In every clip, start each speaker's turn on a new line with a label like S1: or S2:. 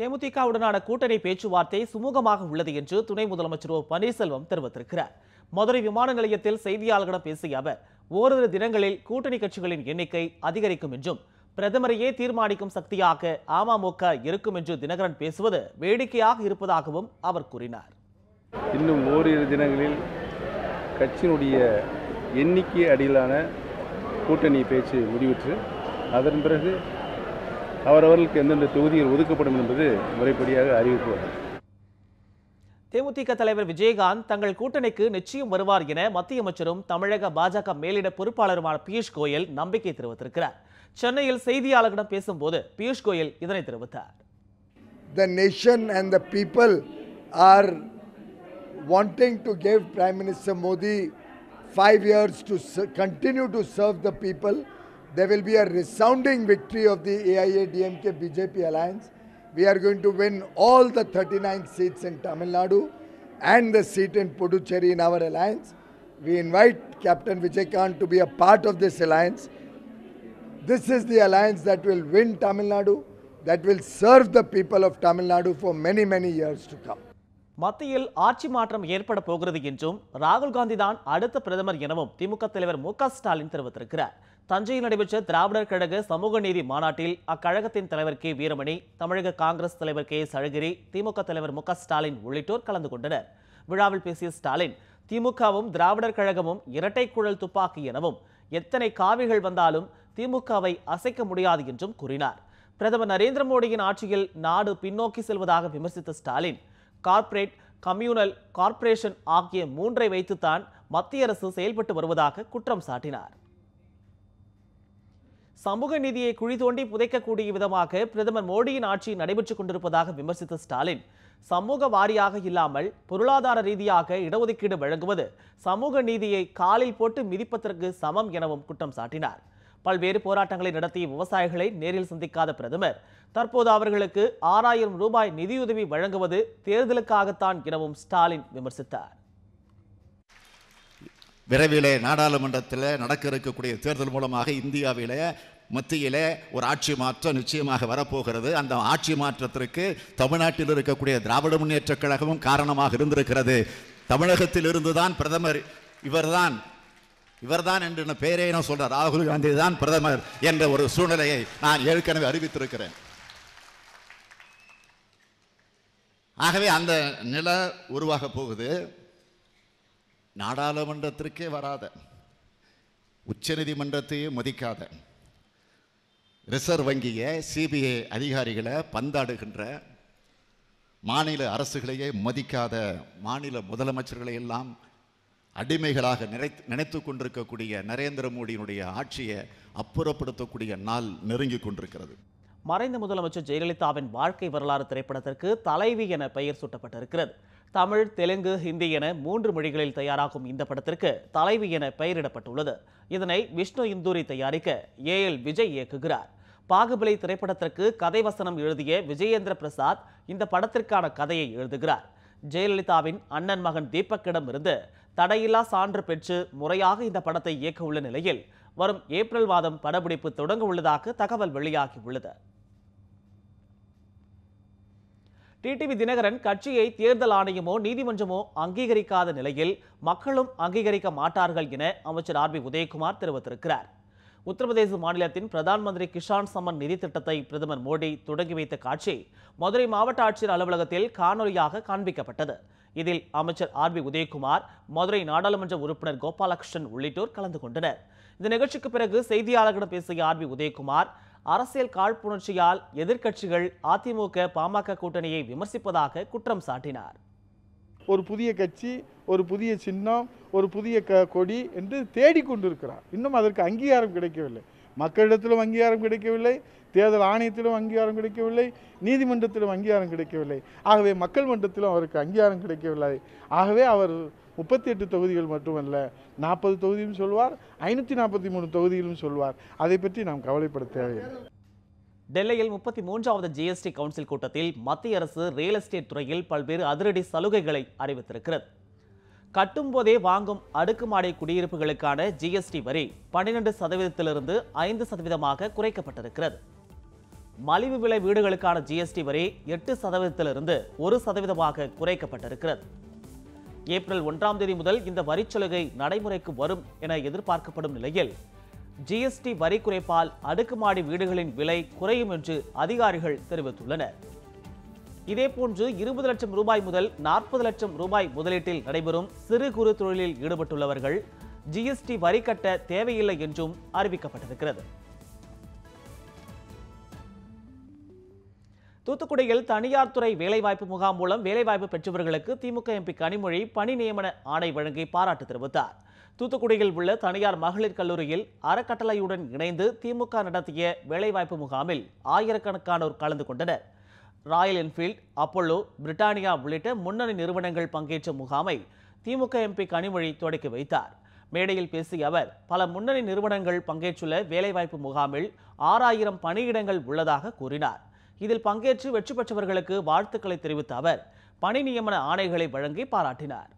S1: தேமுதிகவுடனான கூட்டணி பேச்சுவார்த்தை சுமூகமாக உள்ளது என்று துணை முதலமைச்சர் பன்னீர்செல்வம் தெரிவித்திருக்கிறார். மதுரை விமான நிலையத்தில் செய்தியாளர்களிடம் பேசிய அவர், ஓரிரு தினங்களில் கூட்டணி கட்சிகளின் எண்ணிக்கை அதிகரிக்கும் என்றும் பிரதமரையே தீர்மானிக்கும் சக்தியாக அமமுக இருக்கும் என்று தினகரன் பேசுவது வேடிக்கையாக இருப்பதாகவும் அவர் கூறினார்.
S2: இன்னும் ஓரிரு தினங்களில் கட்சியினுடைய எண்ணிக்கை அடியிலான கூட்டணி பேச்சு முடிவுற்று அதன் பிறகு அவரவர்களுக்கு எந்தெந்த தொகுதிகள் ஒதுக்கப்படும் என்பது முறைப்படியாக அறிவிப்பு.
S1: தேமுதிக தலைவர் விஜயகாந்த் தங்கள் கூட்டணிக்கு நிச்சயம் வருவார் என மத்திய அமைச்சரும் தமிழக பாஜக மேலிட பொறுப்பாளருமான பியூஷ் கோயல் நம்பிக்கை தெரிவித்திருக்கிறார். சென்னையில் செய்தியாளர்களிடம் பேசும்போது பியூஷ் கோயல் இதனை தெரிவித்தார்.
S3: The nation and the people are wanting to give Prime Minister Modi 5 years to continue to serve the people. There will be a resounding victory of the AIA-DMK BJP alliance. We are going to win all the 39 seats in Tamil Nadu and the seat in Puducherry in our alliance. We invite Captain Vijaykant to be a part of this alliance. This is the alliance that will win Tamil Nadu, that will serve the people of Tamil Nadu for many, many years to come.
S1: மத்தியில் ஆட்சி மாற்றம் ஏற்பட போகிறது என்றும் ராகுல் காந்தி தான் அடுத்த பிரதமர் எனவும் திமுக தலைவர் மு.க. ஸ்டாலின் தெரிவித்திருக்கிறார். தஞ்சையில் நடைபெற்ற திராவிடர் கழக சமூக நீதி மாநாட்டில் அக்கழகத்தின் தலைவர் கே வீரமணி, தமிழக காங்கிரஸ் தலைவர் கே எஸ் அழகிரி, திமுக தலைவர் மு.க. ஸ்டாலின் உள்ளிட்டோர் கலந்து கொண்டனர். விழாவில் பேசிய ஸ்டாலின், திமுகவும் திராவிடர் கழகமும் இரட்டை குழல் துப்பாக்கி எனவும் எத்தனை காவிகள் வந்தாலும் திமுகவை அசைக்க முடியாது என்றும் கூறினார். பிரதமர் நரேந்திர மோடியின் ஆட்சியில் நாடு பின்னோக்கி செல்வதாக விமர்சித்த ஸ்டாலின், கார்ப்பரேட், கம்யூனல், கார்ப்பரேஷன் ஆகிய மூன்றை வைத்துத்தான் மத்திய அரசு செயல்பட்டு வருவதாக குற்றம் சாட்டினார். சமூக நீதியை குழி தோண்டி புதைக்கக்கூடிய விதமாக பிரதமர் மோடியின் ஆட்சி நடைபெற்றுக் கொண்டிருப்பதாக விமர்சித்த ஸ்டாலின், சமூக வாரியாக இல்லாமல் பொருளாதார ரீதியாக இடஒதுக்கீடு வழங்குவது சமூக நீதியை காலில் போட்டு மிதிப்பதற்கு சமம் எனவும் குற்றம் சாட்டினார். பல்வேறு போராட்டங்களை நடத்திய விவசாயிகளை நேரில் சந்திக்காத பிரதமர் தற்போது அவர்களுக்கு 6000 ரூபாய் நிதியுதவி வழங்குவது தேர்தலுக்காகத்தான் எனவும் ஸ்டாலின் விமர்சித்தார்.
S4: விரைவிலே நாடாளுமன்றத்தில் நடக்க இருக்கக்கூடிய தேர்தல் மூலமாக இந்தியாவிலே மத்தியிலே ஒரு ஆட்சி மாற்றம் நிச்சயமாக வரப்போகிறது. அந்த ஆட்சி மாற்றத்திற்கு தமிழ்நாட்டில் இருக்கக்கூடிய திராவிட முன்னேற்ற கழகமும் காரணமாக இருந்திருக்கிறது. தமிழகத்தில் இருந்துதான் பிரதமர் இவர்தான் என்று பெயரே நான் சொல்றார், ராகுல் காந்தி தான் பிரதமர் என்ற ஒரு சூழ்நிலையை நான் ஏற்கனவே அறிவித்திருக்கிறேன். ஆகவே அந்த நிலை உருவாக போகுது. நாடாளுமன்றத்திற்கே வராத, உச்ச நீதிமன்றத்தையே மதிக்காத, ரிசர்வ் வங்கியை, சிபிஐ அதிகாரிகளை பந்தாடுகின்ற, மாநில அரசுகளையே மதிக்காத மாநில முதலமைச்சர்களை எல்லாம் அடிமைகளாக நினைத்து கொண்டிருக்கக்கூடிய நரேந்திர மோடியினுடைய ஆட்சியை அப்புறப்படுத்தக்கூடிய நாள் நெருங்கி கொண்டிருக்கிறது.
S1: மறைந்த முதலமைச்சர் ஜெயலலிதாவின் வாழ்க்கை வரலாறு திரைப்படத்திற்கு தலைவி என பெயர் சூட்டப்பட்டிருக்கிறது. தமிழ், தெலுங்கு, ஹிந்தி என 3 மொழிகளில் தயாராகும் இந்த படத்திற்கு தலைவி என பெயரிடப்பட்டுள்ளது. இதனை விஷ்ணு இந்தூரி தயாரிக்க ஏஎல் விஜய் இயக்குகிறார். பாகுபலி திரைப்படத்திற்கு கதை வசனம் எழுதிய விஜயேந்திர பிரசாத் இந்த படத்திற்கான கதையை எழுதுகிறார். ஜெயலலிதாவின் அண்ணன் மகன் தீபக்கிடம் இருந்து தடையில்லா சான்று பெற்று முறையாக இந்த படத்தை இயக்க உள்ள நிலையில் வரும் ஏப்ரல் மாதம் படப்பிடிப்பு தொடங்க உள்ளதாக தகவல் வெளியாகியுள்ளது. டிடிவி தினகரன் கட்சியை தேர்தல் ஆணையமோ நீதிமன்றமோ அங்கீகரிக்காத நிலையில் மக்களும் அங்கீகரிக்க மாட்டார்கள் என அமைச்சர் ஆர்.பி. உதயகுமார் தெரிவித்திருக்கிறார். உத்தரப்பிரதேச மாநிலத்தின் பிரதான் மந்திரி கிஷான் சம்மன் நிதி திட்டத்தை பிரதமர் மோடி தொடங்கி வைத்த காட்சி மதுரை மாவட்ட ஆட்சியர் அலுவலகத்தில் காணொலியாக காண்பிக்கப்பட்டது. இதில் அமைச்சர் ஆர்.பி. உதயகுமார், மதுரை நாடாளுமன்ற உறுப்பினர் கோபாலகிருஷ்ணன் உள்ளிட்டோர் கலந்து கொண்டனர். இந்த நிகழ்ச்சிக்கு பிறகு செய்தியாளர்களிடம் பேசிய ஆர்.பி. உதயகுமார், அரசியல் காழ்ப்புணர்ச்சியால் எதிர்க்கட்சிகள் அதிமுக பாமக கூட்டணியை விமர்சிப்பதாக குற்றம் சாட்டினார்.
S5: ஒரு புதிய கட்சி, ஒரு புதிய சின்னம், ஒரு புதிய கொடி என்று தேடிக்கொண்டிருக்கிறார். இன்னும் அதற்கு அங்கீகாரம் கிடைக்கவில்லை. மக்களிடத்திலும் அங்கீகாரம் கிடைக்கவில்லை, தேர்தல் ஆணையத்திலும் அங்கீகாரம் கிடைக்கவில்லை, நீதிமன்றத்திலும் அங்கீகாரம் கிடைக்கவில்லை. ஆகவே மக்கள் மன்றத்திலும் அவருக்கு அங்கீகாரம் கிடைக்கவில்லை. ஆகவே அவர் 38 தொகுதிகள் மட்டுமல்ல, 40 தொகுதியும் சொல்வார், 543 தொகுதியிலும் சொல்வார். அதை பற்றி நாம் கவலைப்பட தேவையில்லை.
S1: டெல்லியில் 33வது ஜிஎஸ்டி கவுன்சில் கூட்டத்தில் மத்திய அரசு ரியல் எஸ்டேட் துறையில் பல்வேறு அதிரடி சலுகைகளை அறிவித்திருக்கிறது. கட்டும் போதே வாங்கும் அடுக்குமாடி குடியிருப்புகளுக்கான ஜிஎஸ்டி வரி 12% 5% குறைக்கப்பட்டிருக்கிறது. மலிவு விலை வீடுகளுக்கான ஜிஎஸ்டி வரி 8% 1% குறைக்கப்பட்டிருக்கிறது. ஏப்ரல் 1ஆம் தேதி முதல் இந்த வரிச்சலுகை நடைமுறைக்கு வரும் என எதிர்பார்க்கப்படும் நிலையில் ஜிஎஸ்டி வரி குறைப்பால் அடுக்குமாடி வீடுகளின் விலை குறையும் என்று அதிகாரிகள் தெரிவித்துள்ளனர். இதேபோன்று 20 லட்சம் ரூபாய் முதல் 40 லட்சம் ரூபாய் முதலீட்டில் நடைபெறும் சிறு குறு தொழிலில் ஈடுபட்டுள்ளவர்கள் ஜிஎஸ்டி வரி கட்ட தேவையில்லை என்றும் அறிவிக்கப்பட்டிருக்கிறது. தூத்துக்குடியில் தனியார் துறை வேலைவாய்ப்பு முகாம் மூலம் வேலைவாய்ப்பு பெற்றவர்களுக்கு திமுக எம்பி கனிமொழி பணி நியமன ஆணை வழங்கி பாராட்டு தெரிவித்தார். தூத்துக்குடியில் உள்ள தனியார் மகளிர் கல்லூரியில் அறக்கட்டளையுடன் இணைந்து திமுக நடத்திய வேலைவாய்ப்பு முகாமில் ஆயிரக்கணக்கானோர் கலந்து கொண்டனர். ராயல் என்ஃபீல்ட், அப்போலோ, பிரிட்டானியா உள்ளிட்ட முன்னணி நிறுவனங்கள் பங்கேற்ற முகாமை திமுக எம்பி கனிமொழி தொடக்கி வைத்தார். மேடையில் பேசிய அவர், பல முன்னணி நிறுவனங்கள் பங்கேற்றுள்ள வேலைவாய்ப்பு முகாமில் 6000 பணியிடங்கள் உள்ளதாக கூறினார். இதில் பங்கேற்று வெற்றி பெற்றவர்களுக்கு வாழ்த்துக்களை தெரிவித்த அவர் பணி நியமன ஆணைகளை வழங்கி பாராட்டினார்.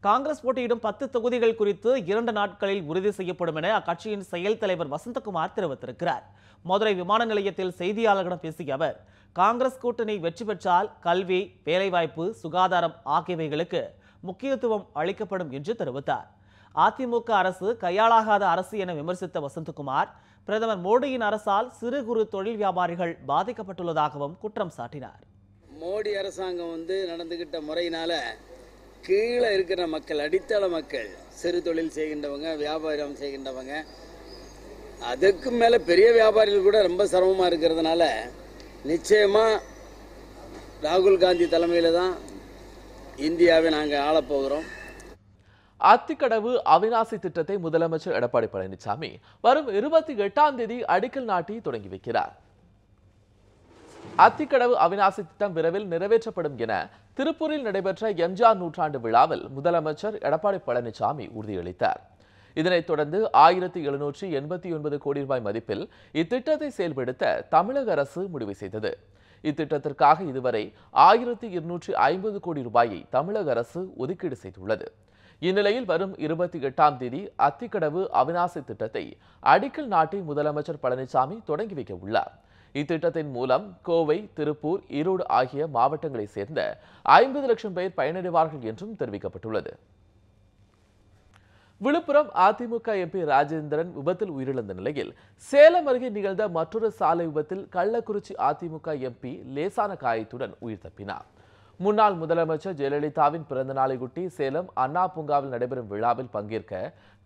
S1: காங்கிரஸ் போட்டியிடும் 10 தொகுதிகள் குறித்து 2 நாட்களில் உறுதி செய்யப்படும் என அக்கட்சியின் செயல் தலைவர் வசந்தகுமார் தெரிவித்திருக்கிறார். மதுரை விமான நிலையத்தில் செய்தியாளர்களிடம் பேசிய அவர், காங்கிரஸ் கூட்டணி வெற்றி பெற்றால் கல்வி, வேலைவாய்ப்பு, சுகாதாரம் ஆகியவைகளுக்கு முக்கியத்துவம் அளிக்கப்படும் என்று தெரிவித்தார். அதிமுக அரசு கையாளாகாத அரசு என விமர்சித்த வசந்தகுமார், பிரதமர் மோடியின் அரசால் சிறு குறு தொழில் வியாபாரிகள் பாதிக்கப்பட்டுள்ளதாகவும் குற்றம் சாட்டினார்.
S6: மோடி அரசாங்கம் நடந்துகிட்ட முறையினால கீழே இருக்கிற மக்கள், அடித்தள மக்கள், சிறு தொழில் செய்கின்றவங்க, வியாபாரம் செய்கின்றவங்க, அதுக்கு மேல பெரிய வியாபாரிகள் கூட ரொம்ப சிரமமா இருக்கிறதுனால நிச்சயமா ராகுல் காந்தி தலைமையில தான் இந்தியாவை நாங்கள் ஆளப்போகிறோம்.
S7: அத்திக்கடவு அவிநாசி திட்டத்தை முதலமைச்சர் எடப்பாடி பழனிசாமி வரும் 28ஆம் தேதி அடிக்கல் நாட்டி தொடங்கி வைக்கிறார். அத்திக்கடவு அவிநாசி திட்டம் விரைவில் நிறைவேற்றப்படும் என திருப்பூரில் நடைபெற்ற எம்ஜிஆர் நூற்றாண்டு விழாவில் முதலமைச்சர் எடப்பாடி பழனிசாமி உறுதியளித்தார். இதனைத் தொடர்ந்து 1789 கோடி ரூபாய் மதிப்பில் இத்திட்டத்தை செயல்படுத்த தமிழக அரசு முடிவு செய்தது. இத்திட்டத்திற்காக இதுவரை 1250 கோடி ரூபாயை தமிழக அரசு ஒதுக்கீடு செய்துள்ளது. இந்நிலையில் வரும் 28ஆம் தேதி அத்திக்கடவு அவிநாசி திட்டத்தை அடிக்கல் நாட்டி முதலமைச்சர் பழனிசாமி தொடங்கி வைக்க உள்ளார். இத்திட்டத்தின் மூலம் கோவை, திருப்பூர், ஈரோடு ஆகிய மாவட்டங்களைச் சேர்ந்த 50 லட்சம் பேர் பயனடைவார்கள் என்றும் தெரிவிக்கப்பட்டுள்ளது. விழுப்புரம் அதிமுக எம்பி ராஜேந்திரன் விபத்தில் உயிரிழந்த நிலையில் சேலம் அருகே நிகழ்ந்த மற்றொரு சாலை விபத்தில் கள்ளக்குறிச்சி அதிமுக எம்பி லேசான காயத்துடன் உயிர் தப்பினார். முன்னாள் முதலமைச்சர் ஜெயலலிதாவின் பிறந்த நாளையொட்டி சேலம் அண்ணா பூங்காவில் நடைபெறும் விழாவில் பங்கேற்க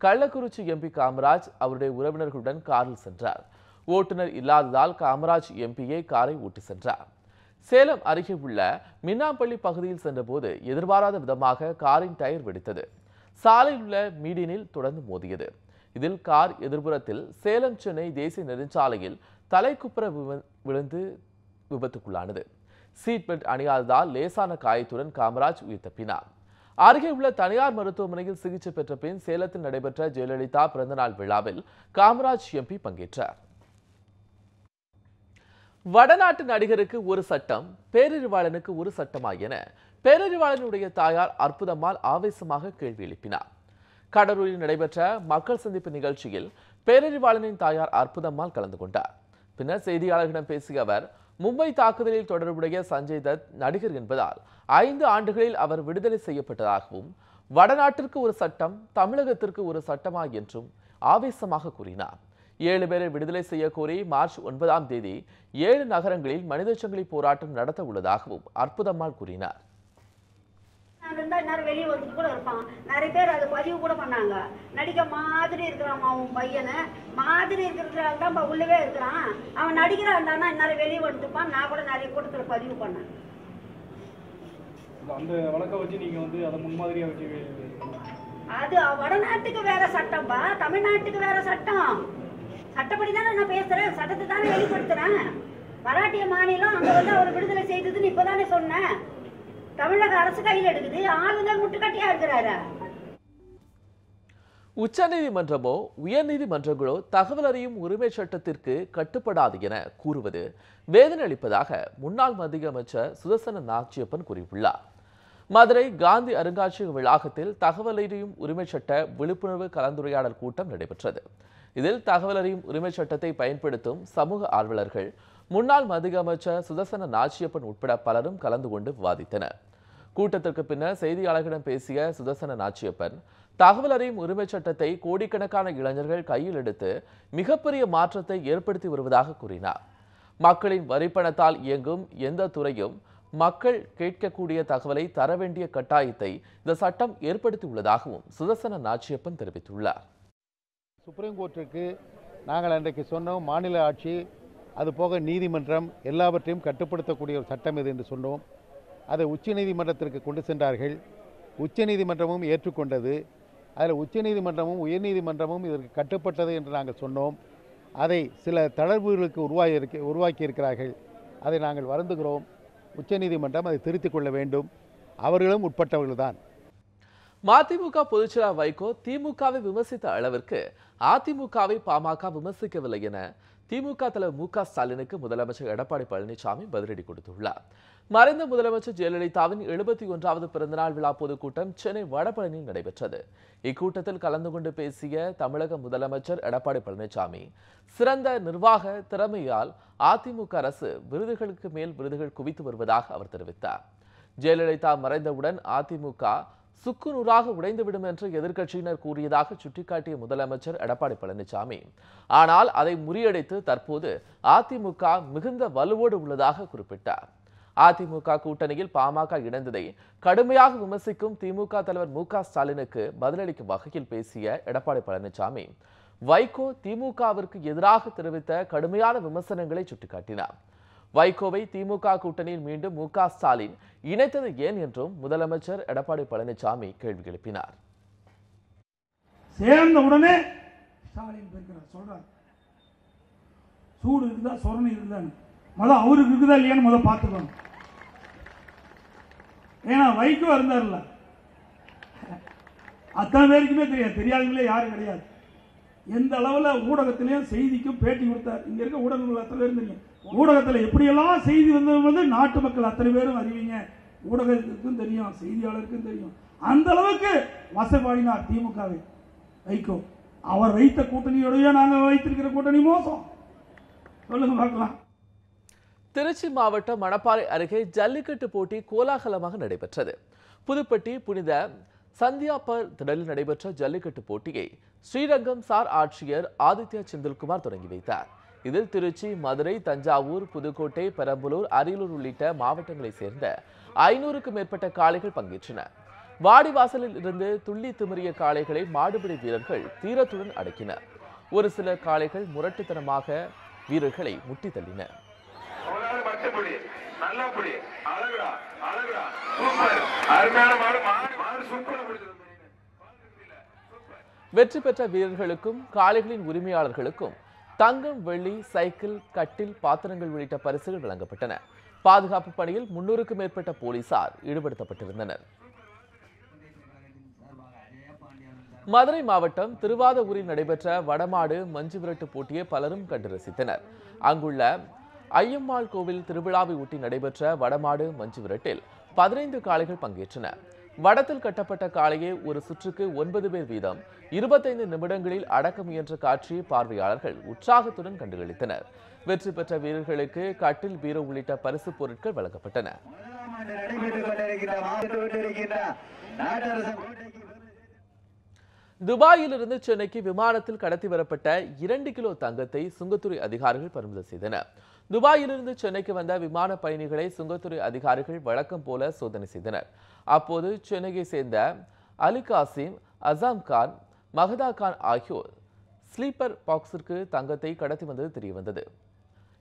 S7: கள்ளக்குறிச்சி எம்பி காமராஜ் அவருடைய உறவினர்களுடன் காரில் சென்றார். ஓட்டுநர் இல்லாததால் காமராஜ் எம்பியை காரை ஓட்டி சென்றார். சேலம் அருகே உள்ள மின்னாம்பள்ளி பகுதியில் சென்றபோது எதிர்பாராத விதமாக காரின் டயர் வெடித்தது. சாலையில் உள்ள மீடியனில் தொடர்ந்து மோதியது. இதில் கார் எதிர்புறத்தில் சேலம் சென்னை தேசிய நெடுஞ்சாலையில் தலைக்குப்புற விழுந்து விபத்துக்குள்ளானது. சீட் பெல்ட் அணியாததால் லேசான காயத்துடன் காமராஜ் உயிர் தப்பினார். அருகே உள்ள தனியார் மருத்துவமனையில் சிகிச்சை பெற்ற பின் சேலத்தில் நடைபெற்ற ஜெயலலிதா பிறந்தநாள் விழாவில் காமராஜ் எம்பி பங்கேற்றார். வடநாட்டு நடிகருக்கு ஒரு சட்டம், பேரறிவாளனுக்கு ஒரு சட்டமா என பேரறிவாளனுடைய தாயார் அற்புதம்மாள் ஆவேசமாக கேள்வி எழுப்பினார். கடலூரில் நடைபெற்ற மக்கள் சந்திப்பு நிகழ்ச்சியில் பேரறிவாளனின் தாயார் அற்புதம்மாள் கலந்து கொண்டார். பின்னர் செய்தியாளர்களிடம் பேசிய அவர், மும்பை தாக்குதலில் தொடர்புடைய சஞ்சய் தத் நடிகர் என்பதால் 5 ஆண்டுகளில் அவர் விடுதலை செய்யப்பட்டதாகவும், வடநாட்டிற்கு ஒரு சட்டம், தமிழகத்திற்கு ஒரு சட்டமா என்றும் ஆவேசமாக கூறினார். 7 பேரை விடுதலை செய்ய கோரி மார்ச் 9ஆம் தேதி 7 நகரங்களில் மனித சங்கிலி போராட்டம் நடத்த உள்ளதாகவும் அற்புதம்மாள் கூறினார்.
S8: வெளியே வந்துட்டு கூட இருப்பான். நிறைய பேர் அதை பதிவு கூட பண்ணாங்க. நடிக்க மாதிரி இருக்கிறான், அவன் பையனை மாதிரி இருக்கிறான் தான் உள்ளவே இருக்கிறான். அவன் நடிக்கிறான் தானே நிறைய வெளியே வந்துட்டுப்பான். நான் கூட நிறைய கூட்டத்துல பதிவு பண்ணேன்.
S9: அந்த வழக்கை வச்சு நீங்க அதை முன்மாதிரியா வச்சு
S8: அது வடநாட்டுக்கு வேற சட்டம்பா, தமிழ்நாட்டுக்கு வேற சட்டம். சட்டப்படி தானே நான் பேசுறேன், சட்டத்தை தானே வெளிப்படுத்துறேன். மராட்டிய மாநிலம் அங்க அவர் விடுதலை செய்ததுன்னு இப்பதானே சொன்னேன். தமிழக அரசு கையில் எடுக்குது, ஆளுநர் முட்டுக்கட்டியா இருக்கிறாரு.
S7: உச்சநீதிமன்றமோ உயர்நீதிமன்றங்களோ தகவல் அறியும் உரிமை சட்டத்திற்கு கட்டுப்படாது என கூறுவது வேதனை அளிப்பதாக முன்னாள் மத்திய அமைச்சர் சுதர்சன நாச்சியப்பன் கூறியுள்ளார். மதுரை காந்தி அருங்காட்சியக வளாகத்தில் தகவல் அறியும் உரிமை சட்ட விழிப்புணர்வு கலந்துரையாடல் கூட்டம் நடைபெற்றது. இதில் தகவல் அறியும் உரிமை சட்டத்தை பயன்படுத்தும் சமூக ஆர்வலர்கள், முன்னாள் மத்திய அமைச்சர் சுதர்சன நாச்சியப்பன் உட்பட பலரும் கலந்து கொண்டு விவாதித்தனர். கூட்டத்திற்கு பின்னர் செய்தியாளர்களிடம் பேசிய சுதர்சன நாச்சியப்பன், தகவல் அறியும் உரிமை சட்டத்தை கோடிக்கணக்கான இளைஞர்கள் கையில் எடுத்து மிகப்பெரிய மாற்றத்தை ஏற்படுத்தி வருவதாக கூறினார். மக்களின் வரிப்பணத்தால் இயங்கும் எந்த துறையும் மக்கள் கேட்கக்கூடிய தகவலை தர வேண்டிய கட்டாயத்தை இந்த சட்டம் ஏற்படுத்தியுள்ளதாகவும் சுதர்சன நாச்சியப்பன் தெரிவித்துள்ளார்.
S5: சுப்ரீம் கோர்ட்டிற்கு நாங்கள் அன்றைக்கு சொன்னோம், மாநில ஆட்சி அதுபோக நீதிமன்றம் எல்லாவற்றையும் கட்டுப்படுத்தக்கூடிய ஒரு சட்டம் இது என்று சொன்னோம். அதை உச்சநீதிமன்றத்திற்கு கொண்டு சென்றார்கள். உச்சநீதிமன்றமும் ஏற்றுக்கொண்டது. அதில் உச்சநீதிமன்றமும் உயர்நீதிமன்றமும் இதற்கு கட்டுப்பட்டது என்று நாங்கள் சொன்னோம். அதை சில தளர்வுகளுக்கு உருவாக்கி இருக்கிறார்கள். அதை நாங்கள் வருந்துகிறோம். உச்சநீதிமன்றம் அதை திருத்திக் கொள்ள வேண்டும். அவர்களும் உட்பட்டவர்கள்தான்.
S7: மதிமுக பொதுச்செயலாளர் வைகோ திமுகவை விமர்சித்த அளவிற்கு அதிமுகவை பாமக விமர்சிக்கவில்லை என திமுக தலைவர் மு க ஸ்டாலினுக்கு முதலமைச்சர் எடப்பாடி பழனிசாமி பதிலடி கொடுத்துள்ளார். மறைந்த முதலமைச்சர் ஜெயலலிதாவின் 71வது பிறந்தநாள் விழா பொதுக்கூட்டம் சென்னை வடபழனியில் நடைபெற்றது. இக்கூட்டத்தில் கலந்து கொண்டு பேசிய தமிழக முதலமைச்சர் எடப்பாடி பழனிசாமி, சிறந்த நிர்வாக திறமையால் அதிமுக அரசு விருதுகளுக்கு மேல் விருதுகள் குவித்து வருவதாக அவர் தெரிவித்தார். ஜெயலலிதா மறைந்தவுடன் அதிமுக சுக்குநூறாக உடைந்துவிடும் என்று எதிர்க்கட்சியினர் கூறியதாக சுட்டிக்காட்டிய முதலமைச்சர் எடப்பாடி பழனிசாமி, ஆனால் அதை முறியடித்து தற்போது அதிமுக மிகுந்த வலுவோடு உள்ளதாக குறிப்பிட்டார். அதிமுக கூட்டணியில் பாமக இணைந்ததை கடுமையாக விமர்சிக்கும் திமுக தலைவர் மு க ஸ்டாலினுக்கு பதிலளிக்கும் வகையில் பேசிய எடப்பாடி பழனிசாமி, வைகோ திமுகவிற்கு எதிராக தெரிவித்த கடுமையான விமர்சனங்களை சுட்டிக்காட்டினார். வைகோவை திமுக கூட்டணியில் மீண்டும் மு க ஸ்டாலின் இணைத்தது ஏன் என்றும் முதலமைச்சர் எடப்பாடி பழனிசாமி கேள்வி எழுப்பினார்.
S9: சேர்ந்த உடனே ஸ்டாலின் சொல்றார், சூடு இருக்குதா சொரணை இருக்குதான்னு முதல் அவருக்கு இருக்குதா இல்லையான்னு முதல் பார்த்துக்கணும். ஏன்னா வைகோ இருந்தார்ல, அத்தனை பேருக்குமே தெரியாது, தெரியாதவங்களே யாரும் கிடையாது. எந்த அளவுல ஊடகத்திலையும் செய்திக்கும் பேட்டி கொடுத்தார். இங்க இருக்க ஊடகங்கள் அத்தனை பேரும் தெரியும். ஊடகத்தில் எப்படியெல்லாம் செய்தி வந்து நாட்டு மக்கள் அத்தனை பேரும் அறிவிங்க, ஊடகத்திற்கும் தெரியும், செய்தியாளருக்கும் தெரியும். அந்த அளவுக்கு வசப்பாடினார் திமுகவை வைகோ. அவர் வைத்த கூட்டணியோடய நாங்கள் வைத்திருக்கிற கூட்டணி மோசம். சொல்லுங்க பார்க்கலாம்.
S7: திருச்சி மாவட்டம் மணப்பாறை அருகே ஜல்லிக்கட்டு போட்டி கோலாகலமாக நடைபெற்றது. புதுப்பட்டி புனித சந்தியாப்பர் திடலில் நடைபெற்ற ஜல்லிக்கட்டு போட்டியை ஸ்ரீரங்கம் சார் ஆட்சியர் ஆதித்யா செந்தில்குமார் தொடங்கி வைத்தார். இதில் திருச்சி, மதுரை, தஞ்சாவூர், புதுக்கோட்டை, பெரம்பலூர், அரியலூர் உள்ளிட்ட மாவட்டங்களைச் சேர்ந்த 500க்கும் மேற்பட்ட காளைகள் பங்கேற்றன. வாடிவாசலில் இருந்து துள்ளி திமிரிய காளைகளை மாடுபிடி வீரர்கள் தீரத்துடன் அடக்கினர். ஒரு சில காளைகள் முரட்டுத்தனமாக வீரர்களை முட்டி தள்ளின. வெற்றி பெற்ற வீரர்களுக்கும் காளைகளின் உரிமையாளர்களுக்கும் தங்கம், வெள்ளி, சைக்கிள், கட்டில், பாத்திரங்கள் உள்ளிட்ட பரிசுகள் வழங்கப்பட்டன. பாதுகாப்பு பணியில் 300க்கும் மேற்பட்ட போலீசார் ஈடுபடுத்தப்பட்டிருந்தனர். மதுரை மாவட்டம் திருவாதூரில் நடைபெற்ற வடமாடு மஞ்சு விரட்டு போட்டியை பலரும் கண்டு ரசித்தனர். அங்குள்ள ஐயம்மாள் கோவில் திருவிழாவை ஒட்டி நடைபெற்ற வடமாடு மஞ்சு விரட்டில் 15 காளைகள் பங்கேற்றன. வடத்தில் கட்டப்பட்ட காளையை ஒரு சுற்றுக்கு 9 பேர் வீதம் 25 நிமிடங்களில் அடக்க முயன்ற காட்சியை பார்வையாளர்கள் உற்சாகத்துடன் கண்டுகளித்தனர். வெற்றி பெற்ற வீரர்களுக்கு கட்டில், பீரோ உள்ளிட்ட பரிசு பொருட்கள் வழங்கப்பட்டன. துபாயிலிருந்து சென்னைக்கு விமானத்தில் கடத்தி வரப்பட்ட 2 கிலோ தங்கத்தை சுங்கத்துறை அதிகாரிகள் பறிமுதல் செய்தனர். துபாயிலிருந்து சென்னைக்கு வந்த விமான பயணிகளை சுங்கத்துறை அதிகாரிகள் வழக்கம் போல சோதனை செய்தனர். அப்போது சென்னையை சேர்ந்த அலி காசிம், அசாம் கான், மஹதா கான் ஆகியோர் ஸ்லீப்பர் பாக்ஸிற்கு தங்கத்தை கடத்தி வந்தது தெரியவந்தது.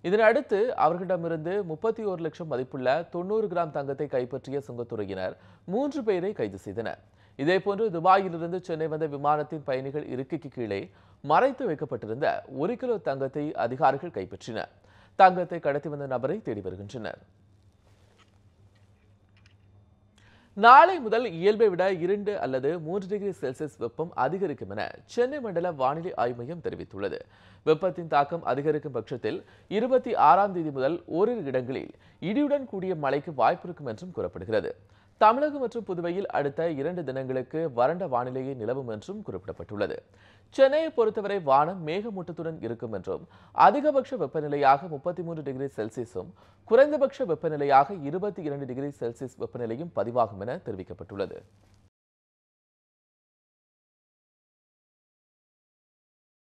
S7: இதனையடுத்து அவர்களிடமிருந்து 31 லட்சம் மதிப்புள்ள 90 கிராம் தங்கத்தை கைப்பற்றிய சுங்கத்துறையினர் 3 பேரை கைது செய்தனர். இதேபோன்று துபாயிலிருந்து சென்னை வந்த விமானத்தின் பயணிகள் இருக்கைக்கு கீழே மறைத்து வைக்கப்பட்டிருந்த 1 கிலோ தங்கத்தை அதிகாரிகள் கைப்பற்றினர். தங்கத்தை கடத்தி வந்த நபரை தேடி வருகின்றனர். நாளை முதல் இயல்பை விட 2 அல்லது 3 டிகிரி செல்சியஸ் வெப்பம் அதிகரிக்கும் என சென்னை மண்டல வானிலை ஆய்வு மையம் தெரிவித்துள்ளது. வெப்பத்தின் தாக்கம் அதிகரிக்கும் பட்சத்தில் 26ஆம் தேதி முதல் ஓரிரு இடங்களில் இடியுடன் கூடிய மழைக்கு வாய்ப்பு இருக்கும் என்றும் கூறப்படுகிறது. தமிழகம் மற்றும் புதுவையில் அடுத்த 2 தினங்களுக்கு வறண்ட வானிலையே நிலவும் என்றும் குறிப்பிடப்பட்டுள்ளது. சென்னையை பொறுத்தவரை வானம் மேகமூட்டத்துடன் இருக்கும் என்றும் அதிகபட்ச வெப்பநிலையாக 33 டிகிரி செல்சியஸும் குறைந்தபட்ச வெப்பநிலையாக 22 டிகிரி செல்சியஸ் வெப்பநிலையும் பதிவாகும் என தெரிவிக்கப்பட்டுள்ளது.